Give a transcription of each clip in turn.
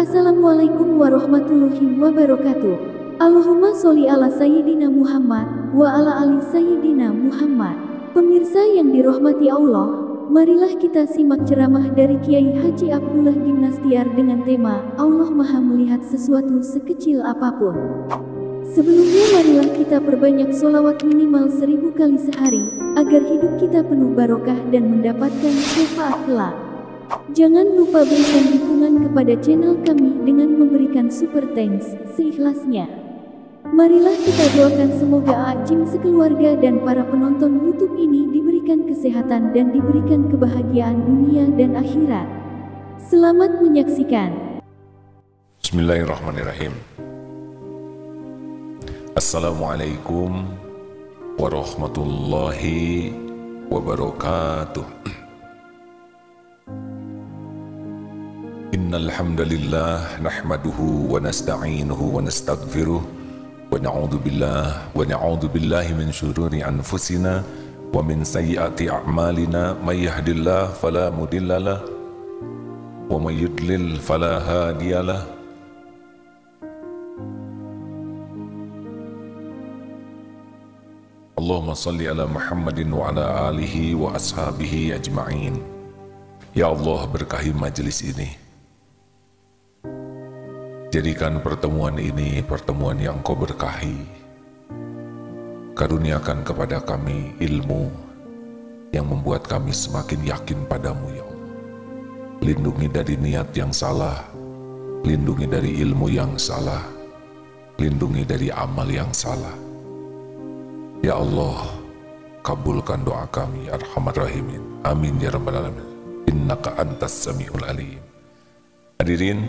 Assalamualaikum warahmatullahi wabarakatuh. Allahumma sholli ala Sayyidina Muhammad wa ala ali Sayyidina Muhammad. Pemirsa yang dirahmati Allah, marilah kita simak ceramah dari Kiai Haji Abdullah Gimnastiar dengan tema Allah Maha Melihat Sesuatu Sekecil Apapun. Sebelumnya marilah kita perbanyak sholawat minimal 1000 kali sehari, agar hidup kita penuh barokah dan mendapatkan syafaat kelak. Jangan lupa berikan dukungan kepada channel kami dengan memberikan super thanks seikhlasnya. Marilah kita doakan semoga Ajim sekeluarga dan para penonton YouTube ini diberikan kesehatan dan diberikan kebahagiaan dunia dan akhirat. Selamat menyaksikan. Bismillahirrahmanirrahim. Assalamualaikum warahmatullahi wabarakatuh. Innal hamdalillah nahmaduhu wa nasta'inuhu wa nastaghfiruh wa na'udzu billahi min syururi anfusina wa min sayyiati a'malina may yahdihillahu fala mudhillalah wa may yudlil fala hadiyalah. Allahumma salli ala Muhammadin wa ala alihi wa ashabihi ajma'in. Ya Allah, berkahi majelis ini. Jadikan pertemuan ini pertemuan yang Kau berkahi. Karuniakan kepada kami ilmu yang membuat kami semakin yakin padamu, ya Allah. Lindungi dari niat yang salah, lindungi dari ilmu yang salah, lindungi dari amal yang salah. Ya Allah, kabulkan doa kami, Arhamar Rahimin. Amin ya Rabbal Alamin. Innaka antas sami'ul alim. Hadirin,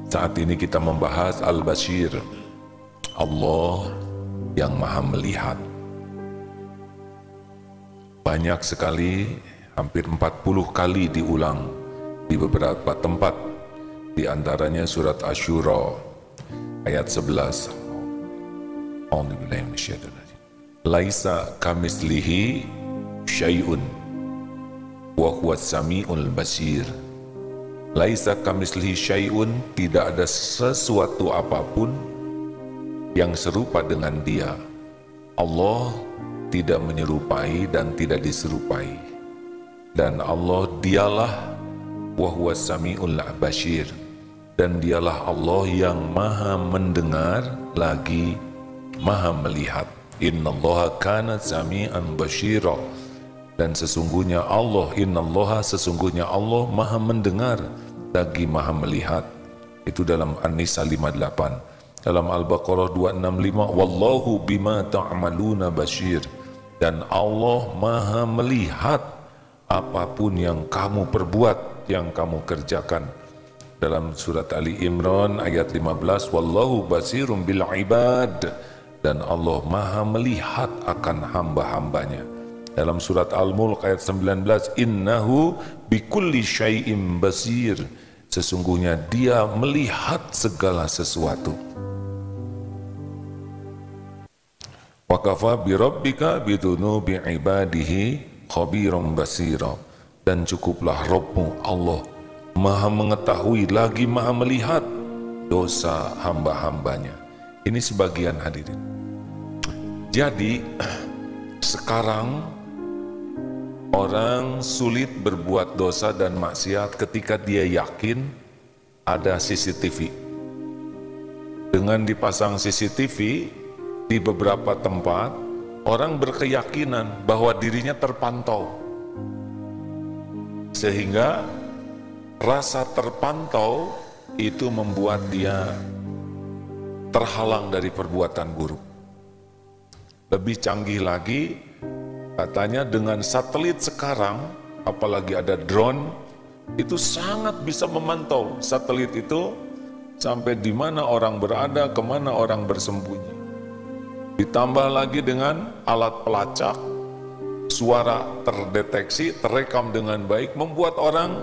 saat ini kita membahas Al-Bashir, Allah yang Maha Melihat. Banyak sekali, hampir 40 kali diulang di beberapa tempat, di antaranya surat Asy-Syura ayat 11. A'udzubillahi minasyaitonir rajim. Laisa kamitslihi syai'un wa huwas samiul basir. Laisa kamitslihi syai'un, tidak ada sesuatu apapun yang serupa dengan Dia. Allah tidak menyerupai dan tidak diserupai. Dan Allah dialah wa huwas samiul basir, dan dialah Allah yang Maha mendengar lagi Maha melihat. Innallaha kana sami'an basyira. Dan sesungguhnya Allah, innallaha, sesungguhnya Allah Maha mendengar lagi Maha melihat. Itu dalam An-Nisa 58. Dalam Al-Baqarah 265, wallahu bima ta'maluna basyir. Dan Allah Maha melihat apapun yang kamu perbuat, yang kamu kerjakan. Dalam surat Ali Imran ayat 15, wallahu basirum bil ibad. Dan Allah Maha melihat akan hamba-hambanya. Dalam surat Al-Mulk ayat 19, innahu bikulli syai'im basir. Sesungguhnya Dia melihat segala sesuatu. Wa kafa bi rabbika bidunubi ibadihi khabiran basira. Dan cukuplah Rabbmu Allah Maha mengetahui lagi Maha melihat dosa hamba-hambanya. Ini sebagian hadirin. Jadi sekarang orang sulit berbuat dosa dan maksiat ketika dia yakin ada CCTV. Dengan dipasang CCTV di beberapa tempat, orang berkeyakinan bahwa dirinya terpantau. Sehingga rasa terpantau itu membuat dia terhalang dari perbuatan buruk. Lebih canggih lagi, katanya dengan satelit sekarang, apalagi ada drone, itu sangat bisa memantau satelit itu sampai di mana orang berada, kemana orang bersembunyi. Ditambah lagi dengan alat pelacak, suara terdeteksi, terekam dengan baik, membuat orang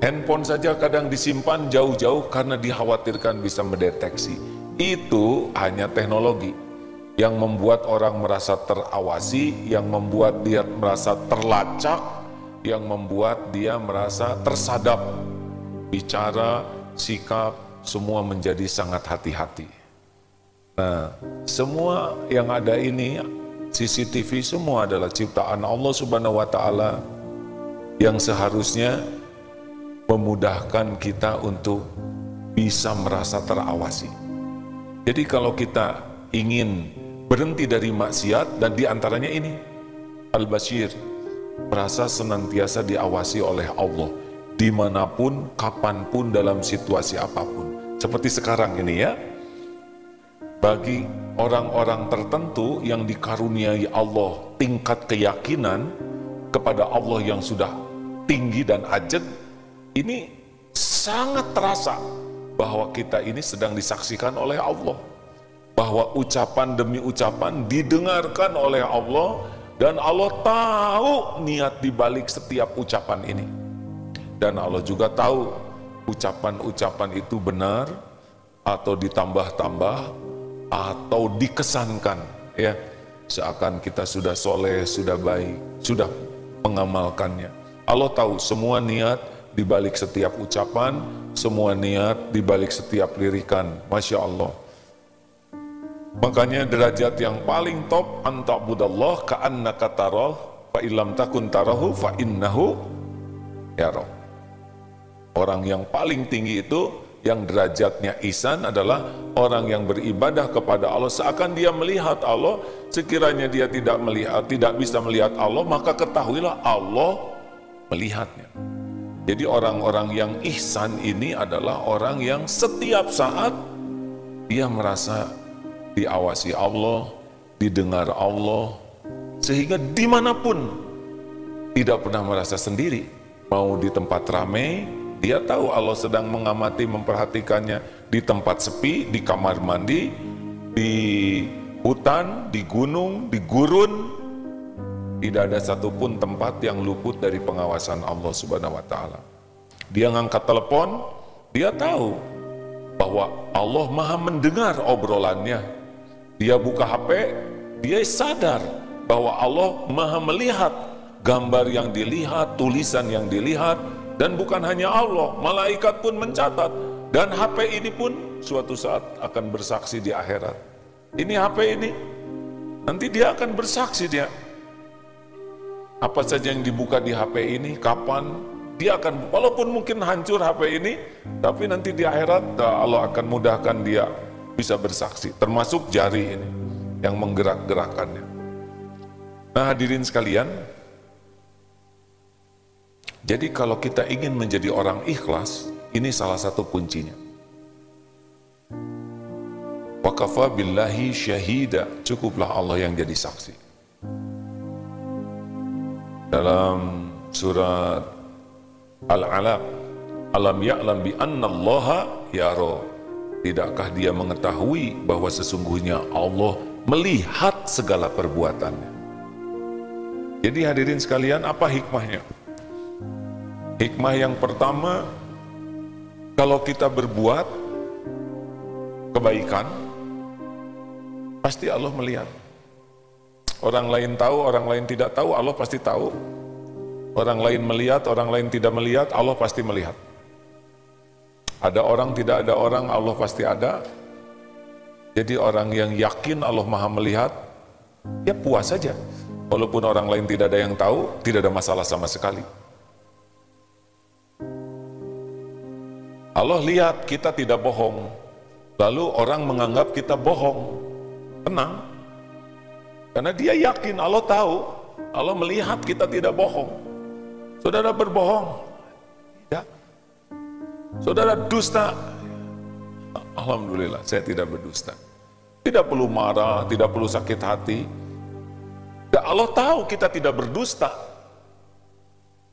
handphone saja kadang disimpan jauh-jauh karena dikhawatirkan bisa mendeteksi. Itu hanya teknologi yang membuat orang merasa terawasi, yang membuat dia merasa terlacak, yang membuat dia merasa tersadap bicara sikap, semua menjadi sangat hati-hati. Nah, semua yang ada ini, CCTV semua adalah ciptaan Allah Subhanahu wa Ta'ala yang seharusnya memudahkan kita untuk bisa merasa terawasi. Jadi kalau kita ingin berhenti dari maksiat, dan diantaranya ini, Al-Bashir, merasa senantiasa diawasi oleh Allah, dimanapun, kapanpun, dalam situasi apapun. Seperti sekarang ini ya, bagi orang-orang tertentu yang dikaruniai Allah tingkat keyakinan kepada Allah yang sudah tinggi dan ajeg, ini sangat terasa bahwa kita ini sedang disaksikan oleh Allah, bahwa ucapan demi ucapan didengarkan oleh Allah, dan Allah tahu niat dibalik setiap ucapan ini, dan Allah juga tahu ucapan-ucapan itu benar atau ditambah-tambah atau dikesankan, ya, seakan kita sudah soleh, sudah baik, sudah mengamalkannya. Allah tahu semua niat di balik setiap ucapan, semua niat di balik setiap lirikan. Masya Allah. Makanya derajat yang paling top, anta'budallah ka'annaka tarah, fa illam takun tarahu fa innahu yarah. Orang yang paling tinggi itu, yang derajatnya ihsan, adalah orang yang beribadah kepada Allah seakan dia melihat Allah. Sekiranya dia tidak bisa melihat Allah, maka ketahuilah Allah melihatnya. Jadi orang-orang yang ihsan ini adalah orang yang setiap saat dia merasa diawasi Allah, didengar Allah, sehingga dimanapun tidak pernah merasa sendiri. Mau di tempat ramai, dia tahu Allah sedang mengamati, memperhatikannya. Di tempat sepi, di kamar mandi, di hutan, di gunung, di gurun, tidak ada satupun tempat yang luput dari pengawasan Allah Subhanahu wa Ta'ala. Dia ngangkat telepon, dia tahu bahwa Allah Maha mendengar obrolannya. Dia buka HP, dia sadar bahwa Allah Maha melihat gambar yang dilihat, tulisan yang dilihat. Dan bukan hanya Allah, malaikat pun mencatat. Dan HP ini pun suatu saat akan bersaksi di akhirat. Ini HP ini, nanti dia akan bersaksi dia. Apa saja yang dibuka di HP ini, kapan, dia akan, walaupun mungkin hancur HP ini, tapi nanti di akhirat Allah akan mudahkan dia bisa bersaksi. Termasuk jari ini, yang menggerak-gerakannya. Nah hadirin sekalian, jadi kalau kita ingin menjadi orang ikhlas, ini salah satu kuncinya. Wa kafa billahi syahida, cukuplah Allah yang jadi saksi. Dalam surat Al-Alaq, alam ya'lam bi annallaha yara, tidakkah dia mengetahui bahwa sesungguhnya Allah melihat segala perbuatannya. Jadi hadirin sekalian, apa hikmahnya? Hikmah yang pertama, kalau kita berbuat kebaikan, pasti Allah melihat. Orang lain tahu, orang lain tidak tahu, Allah pasti tahu. Orang lain melihat, orang lain tidak melihat, Allah pasti melihat. Ada orang, tidak ada orang, Allah pasti ada. Jadi orang yang yakin Allah Maha melihat, ya puas saja. Walaupun orang lain tidak ada yang tahu, tidak ada masalah sama sekali. Allah lihat kita tidak bohong, lalu orang menganggap kita bohong, tenang, karena dia yakin Allah tahu, Allah melihat kita tidak bohong. Saudara berbohong? Tidak. Saudara dusta? Alhamdulillah, saya tidak berdusta. Tidak perlu marah, tidak perlu sakit hati. Dan Allah tahu kita tidak berdusta,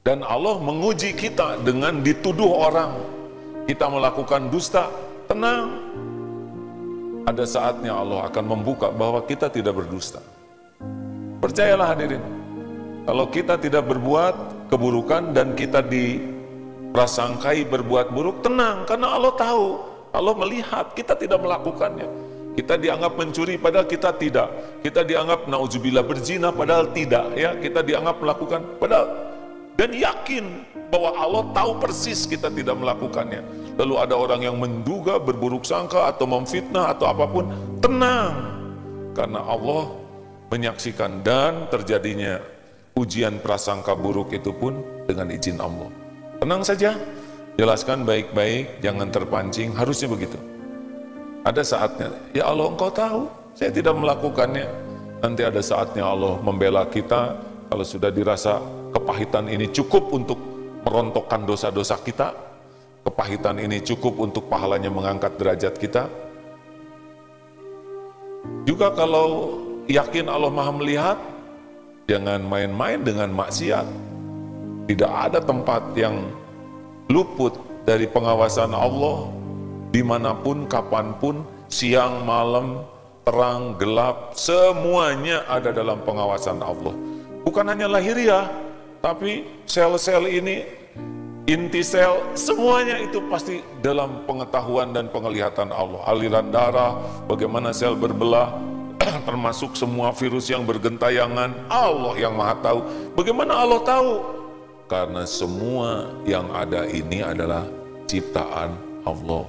dan Allah menguji kita dengan dituduh orang. Kita melakukan dusta, tenang. Ada saatnya Allah akan membuka bahwa kita tidak berdusta. Percayalah hadirin, kalau kita tidak berbuat keburukan dan kita diprasangkai berbuat buruk, tenang, karena Allah tahu, Allah melihat kita tidak melakukannya. Kita dianggap mencuri padahal kita tidak. Kita dianggap nauzubillah berzina padahal tidak, ya. Kita dianggap melakukan padahal, dan yakin bahwa Allah tahu persis kita tidak melakukannya. lalu ada orang yang menduga, berburuk sangka, atau memfitnah, atau apapun, tenang. Karena Allah menyaksikan, dan terjadinya ujian prasangka buruk itu pun dengan izin Allah. Tenang saja, jelaskan baik-baik, jangan terpancing, harusnya begitu. Ada saatnya, ya Allah Engkau tahu, saya tidak melakukannya. Nanti ada saatnya Allah membela kita, kalau sudah dirasa kepahitan ini cukup untuk merontokkan dosa-dosa kita, kepahitan ini cukup untuk pahalanya mengangkat derajat kita. Juga kalau yakin Allah Maha melihat, jangan main-main dengan maksiat. Tidak ada tempat yang luput dari pengawasan Allah, dimanapun, kapanpun, siang, malam, terang, gelap, semuanya ada dalam pengawasan Allah. Bukan hanya lahiriah, tapi sel-sel ini, inti sel, semuanya itu pasti dalam pengetahuan dan penglihatan Allah. Aliran darah, bagaimana sel berbelah, termasuk semua virus yang bergentayangan, Allah yang Maha tahu. Bagaimana Allah tahu? Karena semua yang ada ini adalah ciptaan Allah.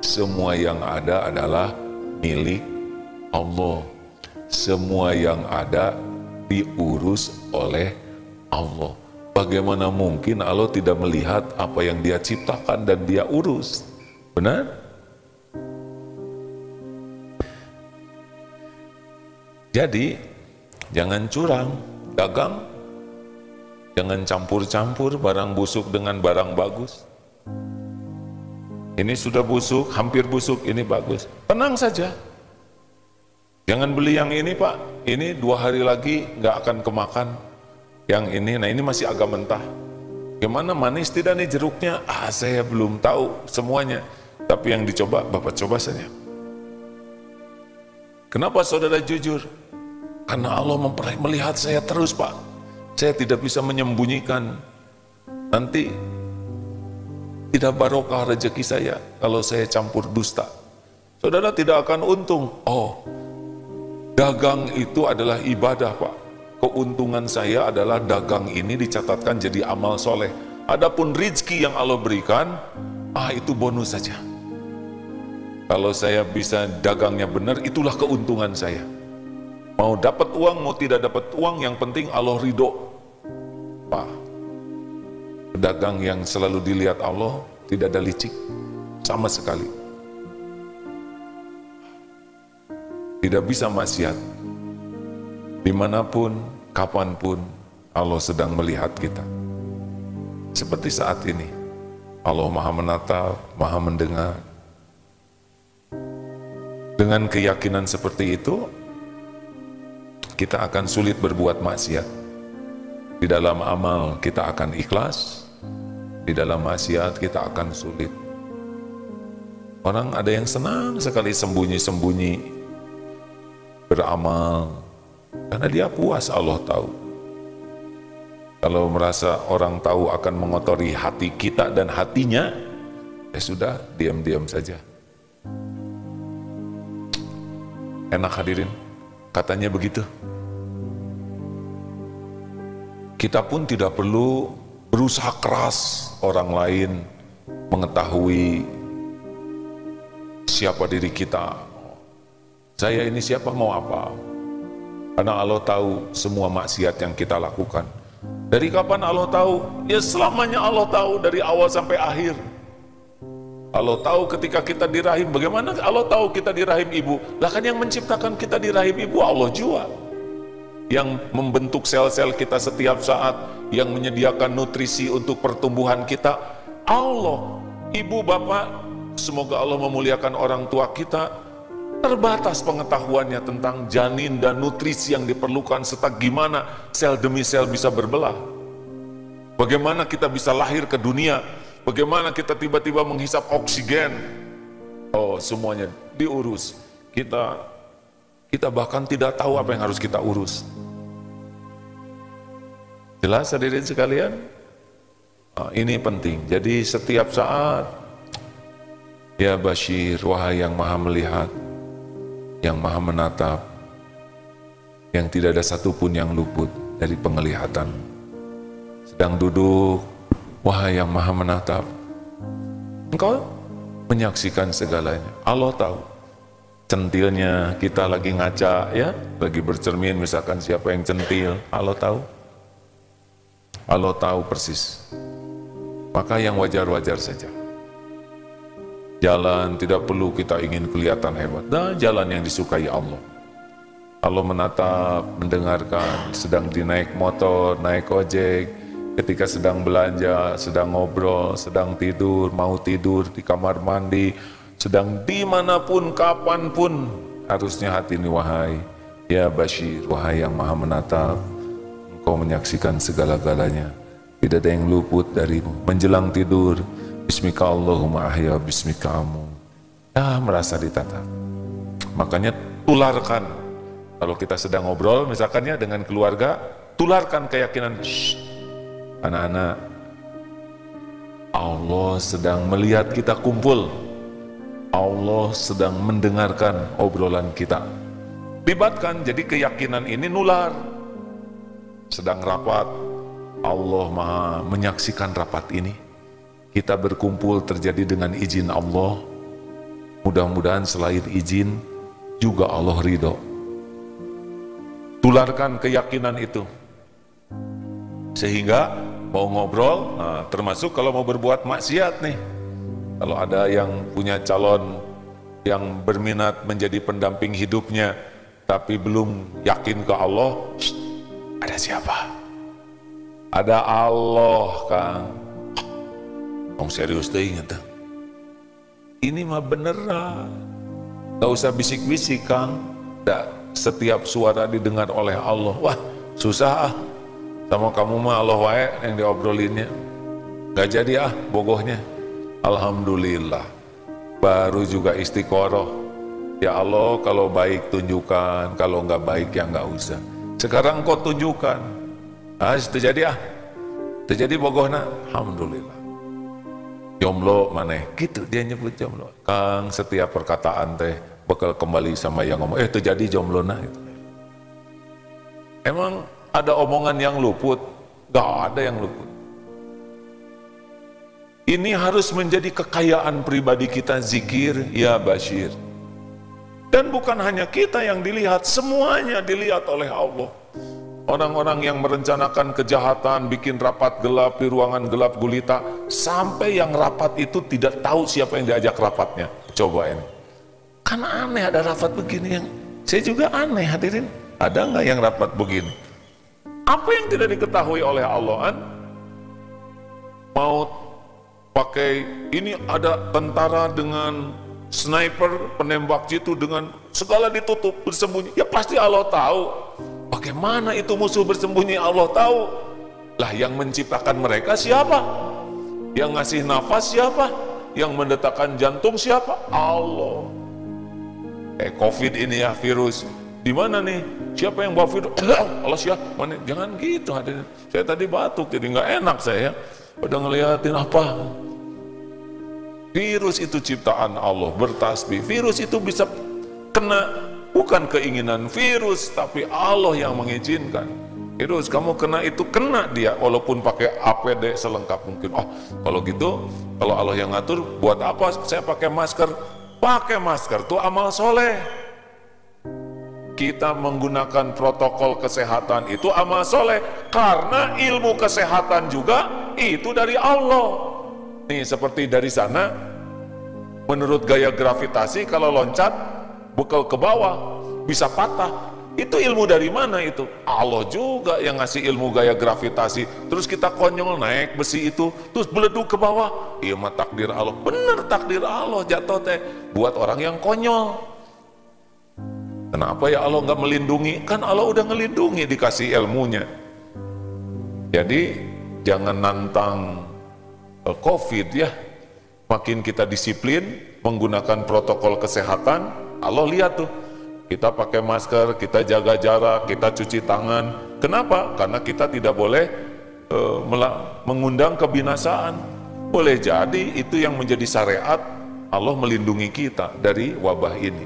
Semua yang ada adalah milik Allah. Semua yang ada diurus oleh Allah. Bagaimana mungkin Allah tidak melihat apa yang Dia ciptakan dan Dia urus? Benar? Jadi, jangan curang, dagang. Jangan campur-campur barang busuk dengan barang bagus. Ini sudah busuk, hampir busuk, ini bagus. Tenang saja. Jangan beli yang ini Pak, ini 2 hari lagi nggak akan kemakan. Yang ini, nah ini masih agak mentah. Gimana, manis tidak nih jeruknya? Saya belum tahu semuanya. Tapi yang dicoba, Bapak coba saja. Kenapa saudara jujur? Karena Allah melihat saya terus Pak. Saya tidak bisa menyembunyikan. Nanti tidak barokah rezeki saya kalau saya campur dusta. Saudara tidak akan untung. Oh, dagang itu adalah ibadah Pak. Keuntungan saya adalah dagang ini dicatatkan jadi amal soleh. Adapun rezeki yang Allah berikan, itu bonus saja. Kalau saya bisa dagangnya benar, itulah keuntungan saya. Mau dapat uang, mau tidak dapat uang, yang penting Allah ridho. Pak, pedagang yang selalu dilihat Allah, tidak ada licik sama sekali. Tidak bisa maksiat. Dimanapun, kapanpun, Allah sedang melihat kita. Seperti saat ini, Allah Maha menatap, Maha mendengar. Dengan keyakinan seperti itu, kita akan sulit berbuat maksiat. Di dalam amal kita akan ikhlas, di dalam maksiat kita akan sulit. Orang ada yang senang sekali sembunyi-sembunyi beramal, karena dia puas, Allah tahu. Kalau merasa orang tahu akan mengotori hati kita dan hatinya, ya sudah, diam-diam saja. Enak hadirin, katanya begitu. Kita pun tidak perlu berusaha keras orang lain mengetahui siapa diri kita. Saya ini siapa, mau apa? Karena Allah tahu semua maksiat yang kita lakukan. Dari kapan Allah tahu? Ya selamanya Allah tahu, dari awal sampai akhir. Allah tahu ketika kita di rahim. Bagaimana Allah tahu kita di rahim ibu? Lah kan yang menciptakan kita di rahim ibu Allah juga. Yang membentuk sel-sel kita setiap saat, yang menyediakan nutrisi untuk pertumbuhan kita, Allah. Ibu, bapak, semoga Allah memuliakan orang tua kita. Terbatas pengetahuannya tentang janin dan nutrisi yang diperlukan, serta gimana sel demi sel bisa berbelah. Bagaimana kita bisa lahir ke dunia, bagaimana kita tiba-tiba menghisap oksigen. Oh, semuanya diurus. Kita bahkan tidak tahu apa yang harus kita urus. Jelas hadirin sekalian? Ini penting. Jadi setiap saat, ya Bashir, wahai yang maha melihat, yang maha menatap, yang tidak ada satupun yang luput dari penglihatan. Sedang duduk, wahai yang maha menatap, Engkau menyaksikan segalanya. Allah tahu. Centilnya kita lagi ngaca ya, lagi bercermin misalkan siapa yang centil, Allah tahu. Allah tahu persis. Maka yang wajar-wajar saja. Jalan tidak perlu kita ingin kelihatan hebat. Dan jalan yang disukai Allah. Allah menatap, mendengarkan, sedang dinaik motor, naik ojek, ketika sedang belanja, sedang ngobrol, sedang tidur, mau tidur di kamar mandi, sedang dimanapun, kapanpun, harusnya hati ini wahai, ya Bashir, wahai yang maha menatap, engkau menyaksikan segala-galanya, tidak ada yang luput darimu. Menjelang tidur, Bismika Allahumma ahya, Bismika amu. Ya, merasa ditatap. Makanya tularkan, kalau kita sedang ngobrol, misalkannya dengan keluarga, tularkan keyakinan, anak-anak, Allah sedang melihat kita kumpul. Allah sedang mendengarkan obrolan kita. Libatkan, jadi keyakinan ini nular. Sedang rapat, Allah maha menyaksikan rapat ini. Kita berkumpul terjadi dengan izin Allah. Mudah-mudahan selain izin, juga Allah ridho. Tularkan keyakinan itu. Sehingga mau ngobrol, termasuk kalau mau berbuat maksiat nih. Kalau ada yang punya calon yang berminat menjadi pendamping hidupnya, tapi belum yakin ke Allah, ada siapa? Ada Allah, Kang. Om serius deh ingat. Ini mah beneran. Gak usah bisik-bisik, Kang. Setiap suara didengar oleh Allah. Wah, susah ah. Sama kamu mah Allah wae yang diobrolinnya. Gak jadi ah bogohnya. Alhamdulillah. Baru juga istiqoroh. Ya Allah, kalau baik tunjukkan, kalau nggak baik ya nggak usah. Sekarang kau tunjukkan. Ah, terjadi ah. Terjadi bogohna. Alhamdulillah. Jomblo maneh, gitu dia nyebut jomblo. Kang, setiap perkataan teh bakal kembali sama yang ngomong. Terjadi jomblo nah. Gitu. Emang ada omongan yang luput? Gak ada yang luput. Ini harus menjadi kekayaan pribadi kita, zikir ya Bashir. Dan bukan hanya kita yang dilihat, semuanya dilihat oleh Allah. Orang-orang yang merencanakan kejahatan, bikin rapat gelap di ruangan gelap gulita, sampai yang rapat itu tidak tahu siapa yang diajak rapatnya. Coba ini. Kan aneh ada rapat begini yang, saya juga aneh hadirin. Ada nggak yang rapat begini? Apa yang tidak diketahui oleh Allah? Mau pakai, ini ada tentara dengan sniper, penembak jitu dengan segala ditutup, bersembunyi. Ya pasti Allah tahu. Bagaimana itu musuh bersembunyi Allah tahu. Lah yang menciptakan mereka siapa? Yang ngasih nafas siapa? Yang mendetakkan jantung siapa? Allah. Covid ini ya, virus. Di mana nih? Siapa yang bawa virus? Allah siapa? Mana? Jangan gitu hadirin. Saya tadi batuk jadi nggak enak saya. Udah ngeliatin apa? Virus itu ciptaan Allah, bertasbih. Virus itu bisa kena, bukan keinginan virus, tapi Allah yang mengizinkan. Virus kamu kena itu kena dia, walaupun pakai APD selengkap mungkin. Oh, kalau gitu, kalau Allah yang ngatur, buat apa saya pakai masker? Pakai masker itu amal soleh. Kita menggunakan protokol kesehatan itu amal soleh, karena ilmu kesehatan juga itu dari Allah. Nih seperti dari sana, menurut gaya gravitasi kalau loncat bekal ke bawah bisa patah. Itu ilmu dari mana itu? Allah juga yang ngasih ilmu gaya gravitasi. Terus kita konyol naik besi itu, terus beleduk ke bawah. Iya mah takdir Allah. Bener takdir Allah jatuh teh buat orang yang konyol. Kenapa ya Allah nggak melindungi? Kan Allah udah ngelindungi, dikasih ilmunya. Jadi jangan nantang COVID ya. Makin kita disiplin menggunakan protokol kesehatan, Allah lihat tuh. Kita pakai masker, kita jaga jarak, kita cuci tangan. Kenapa? Karena kita tidak boleh mengundang kebinasaan. Boleh jadi itu yang menjadi syariat Allah melindungi kita dari wabah ini.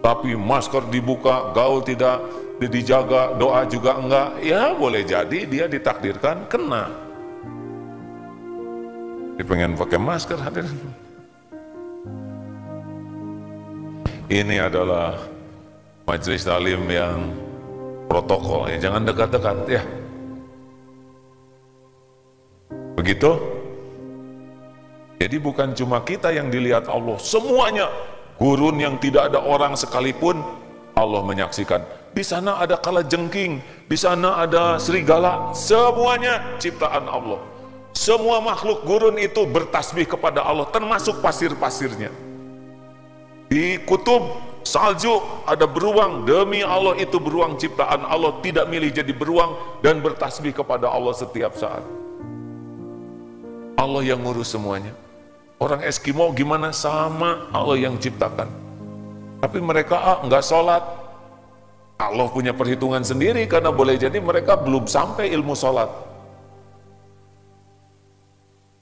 Tapi masker dibuka, gaul tidak dijaga, doa juga enggak, ya boleh jadi dia ditakdirkan kena. Dia pengen pakai masker hadirin. ini adalah majelis taklim yang protokol, ya jangan dekat-dekat ya. Begitu? Jadi bukan cuma kita yang dilihat Allah, semuanya. Gurun yang tidak ada orang sekalipun Allah menyaksikan. Di sana ada kalajengking, di sana ada serigala, semuanya ciptaan Allah. Semua makhluk gurun itu bertasbih kepada Allah, termasuk pasir-pasirnya. Di kutub salju ada beruang, demi Allah itu beruang ciptaan Allah, tidak milih jadi beruang dan bertasbih kepada Allah setiap saat. Allah yang ngurus semuanya. Orang Eskimo gimana? Sama, Allah yang ciptakan. Tapi mereka nggak sholat. Allah punya perhitungan sendiri, karena boleh jadi mereka belum sampai ilmu sholat.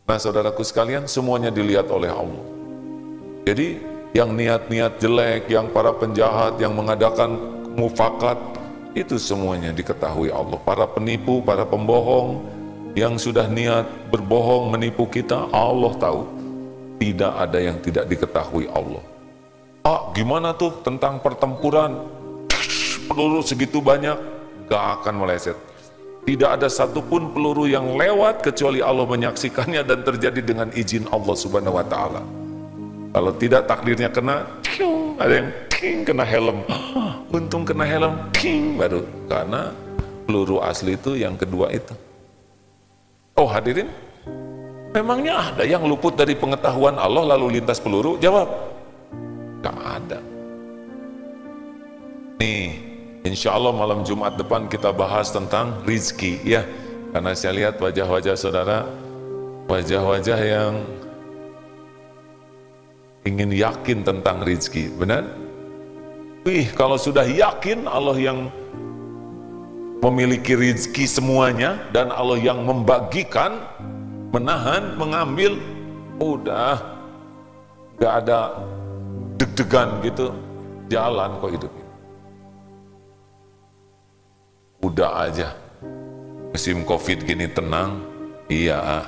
Nah saudaraku sekalian, semuanya dilihat oleh Allah. Jadi yang niat-niat jelek, yang para penjahat, yang mengadakan mufakat, itu semuanya diketahui Allah. Para penipu, para pembohong, yang sudah niat berbohong menipu kita, Allah tahu. Tidak ada yang tidak diketahui Allah. Gimana tuh tentang pertempuran? Peluru segitu banyak, gak akan meleset. Tidak ada satupun peluru yang lewat kecuali Allah menyaksikannya dan terjadi dengan izin Allah Subhanahu wa Ta'ala. Kalau tidak takdirnya kena, ada yang kena helm. Untung kena helm, baru. Karena peluru asli itu yang kedua itu. Oh hadirin, memangnya ada yang luput dari pengetahuan Allah lalu lintas peluru? Jawab, gak ada. Nih, insya Allah malam Jumat depan kita bahas tentang rizki ya. Karena saya lihat wajah-wajah saudara, wajah-wajah yang ingin yakin tentang rizki, benar? Kalau sudah yakin Allah yang memiliki rizki semuanya dan Allah yang membagikan, menahan, mengambil, udah gak ada deg-degan gitu, jalan kok hidup ini. Udah aja, musim COVID gini tenang, iya.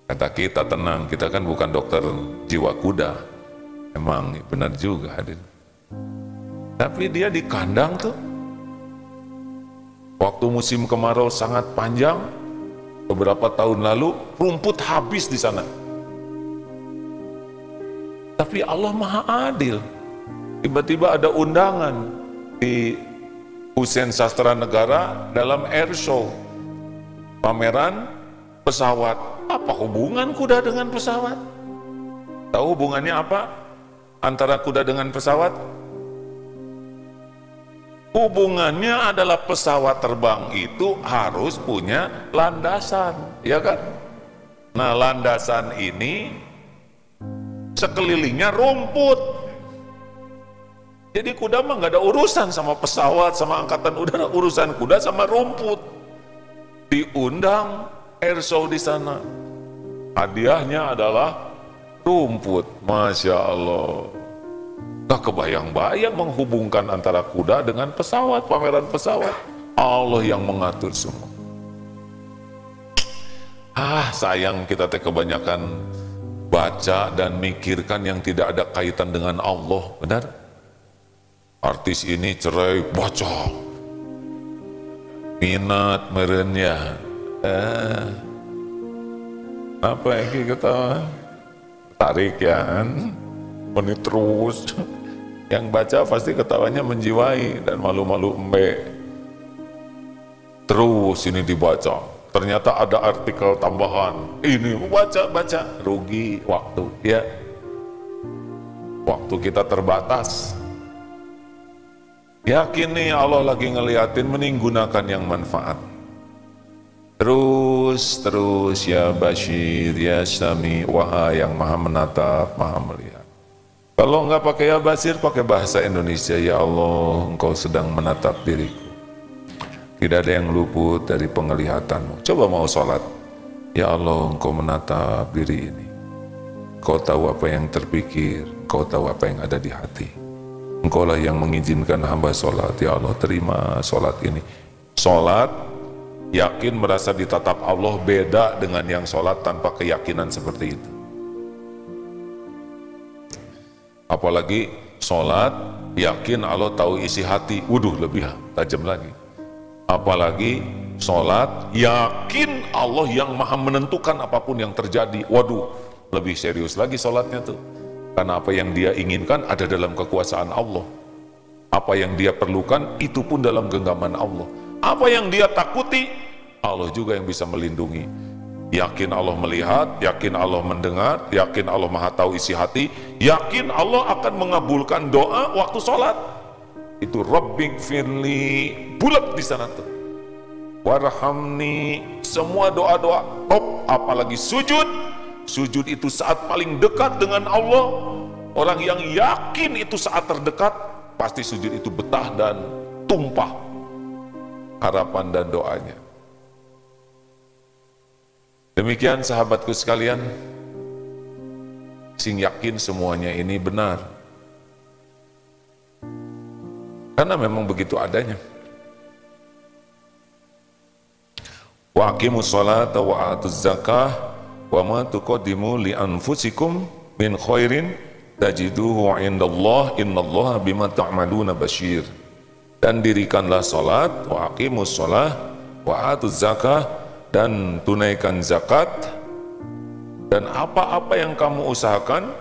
Kata kita tenang, kita kan bukan dokter jiwa kuda. Emang benar juga hadir. Tapi dia di kandang tuh, waktu musim kemarau sangat panjang, beberapa tahun lalu rumput habis di sana. Tapi Allah Maha Adil. Tiba-tiba ada undangan di Hussein Sastra Negara dalam air show, pameran pesawat. Apa hubungan kuda dengan pesawat? Tahu hubungannya apa antara kuda dengan pesawat? Hubungannya adalah pesawat terbang itu harus punya landasan, ya kan? Nah, landasan ini sekelilingnya rumput. Jadi kuda mah nggak ada urusan sama pesawat, sama angkatan udara, urusan kuda sama rumput. Diundang air show di sana. Hadiahnya adalah rumput. Masya Allah. Gak kebayang-bayang menghubungkan antara kuda dengan pesawat, pameran pesawat. Allah yang mengatur semua. Sayang kita kebanyakan baca dan mikirkan yang tidak ada kaitan dengan Allah, benar? Artis ini cerai, baca. Minat merenya. Apa yang kita tarik ya kan? Menit terus. Yang baca pasti ketawanya menjiwai dan malu-malu embe. Terus ini dibaca. Ternyata ada artikel tambahan. Ini baca, rugi waktu ya. Waktu kita terbatas. Yakin nih Allah lagi ngeliatin, mending gunakan yang manfaat. Terus ya Bashir, ya Syami, wahai yang maha menatap, maha melihat. Kalau enggak pakai ya Bashir, pakai bahasa Indonesia. Ya Allah, engkau sedang menatap diriku. Tidak ada yang luput dari penglihatanmu. Coba mau sholat. Ya Allah, engkau menatap diri ini. Engkau tahu apa yang terpikir, engkau tahu apa yang ada di hati. Engkaulah yang mengizinkan hamba sholat. Ya Allah, terima sholat ini. Sholat, yakin merasa ditatap Allah, beda dengan yang sholat tanpa keyakinan seperti itu. Apalagi sholat, yakin Allah tahu isi hati. Waduh, lebih tajam lagi. Apalagi sholat, yakin Allah yang maha menentukan apapun yang terjadi. Waduh, lebih serius lagi sholatnya tuh. Karena apa yang dia inginkan ada dalam kekuasaan Allah. Apa yang dia perlukan itu pun dalam genggaman Allah. Apa yang dia takuti, Allah juga yang bisa melindungi. Yakin Allah melihat, yakin Allah mendengar, yakin Allah maha tahu isi hati, yakin Allah akan mengabulkan doa waktu sholat. Itu Rabbighfirli, bulat di sana tuh. Warhamni, semua doa-doa top, apalagi sujud. Sujud itu saat paling dekat dengan Allah. Orang yang yakin itu saat terdekat, pasti sujud itu betah dan tumpah harapan dan doanya. Demikian sahabatku sekalian, sing yakin semuanya ini benar. Karena memang begitu adanya. Wa aqimus sholata wa atuz zakah wa ma tuqaddimu li anfusikum min khairin tajiduhu indallah innallaha bima ta'maluna basyir. Dan dirikanlah salat, wa aqimus shalah wa atuz zakah, dan tunaikan zakat, dan apa-apa yang kamu usahakan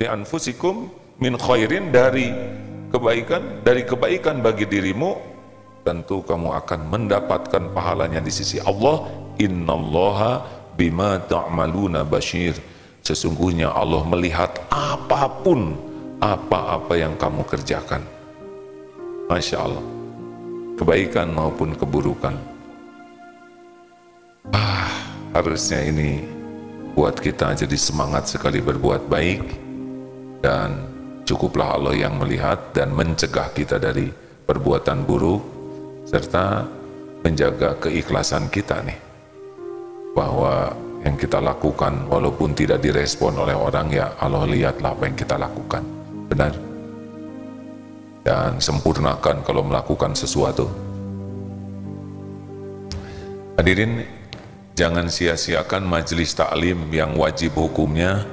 di anfusikum min khairin, dari kebaikan bagi dirimu, tentu kamu akan mendapatkan pahalanya di sisi Allah. Innallaha bima ta'maluna basyir. Sesungguhnya Allah melihat apapun, apa-apa yang kamu kerjakan. Masya Allah, kebaikan maupun keburukan. Harusnya ini buat kita jadi semangat sekali berbuat baik, dan cukuplah Allah yang melihat dan mencegah kita dari perbuatan buruk, serta menjaga keikhlasan kita nih, bahwa yang kita lakukan walaupun tidak direspon oleh orang, ya Allah lihatlah apa yang kita lakukan, benar, dan sempurnakan kalau melakukan sesuatu. Hadirin, jangan sia-siakan majelis taklim yang wajib hukumnya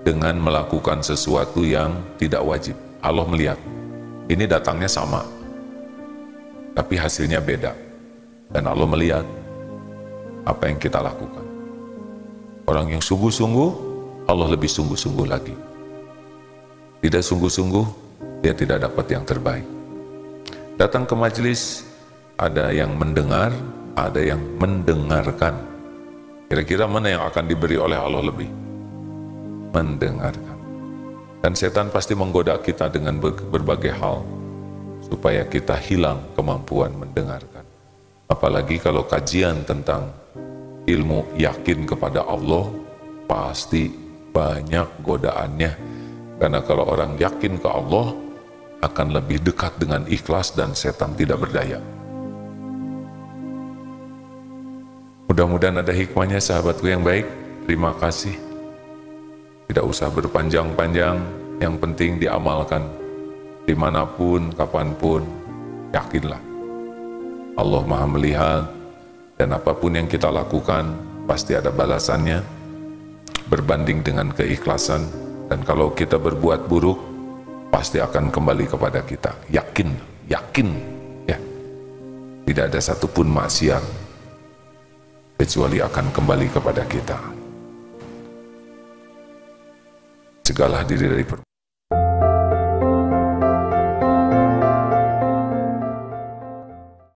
dengan melakukan sesuatu yang tidak wajib. Allah melihat, ini datangnya sama, tapi hasilnya beda, dan Allah melihat apa yang kita lakukan. Orang yang sungguh-sungguh, Allah lebih sungguh-sungguh lagi. Tidak sungguh-sungguh, dia tidak dapat yang terbaik. Datang ke majelis, ada yang mendengar, ada yang mendengarkan. Kira-kira mana yang akan diberi oleh Allah lebih? Mendengarkan. Dan setan pasti menggoda kita dengan berbagai hal, supaya kita hilang kemampuan mendengarkan. Apalagi kalau kajian tentang ilmu yakin kepada Allah, pasti banyak godaannya. Karena kalau orang yakin ke Allah, akan lebih dekat dengan ikhlas dan setan tidak berdaya. Mudah-mudahan ada hikmahnya sahabatku yang baik. Terima kasih. Tidak usah berpanjang-panjang, yang penting diamalkan. Dimanapun, kapanpun, yakinlah Allah maha melihat, dan apapun yang kita lakukan pasti ada balasannya berbanding dengan keikhlasan. Dan kalau kita berbuat buruk, pasti akan kembali kepada kita. Yakin ya, tidak ada satupun maksiat kecuali akan kembali kepada kita. Cegahlah diri dari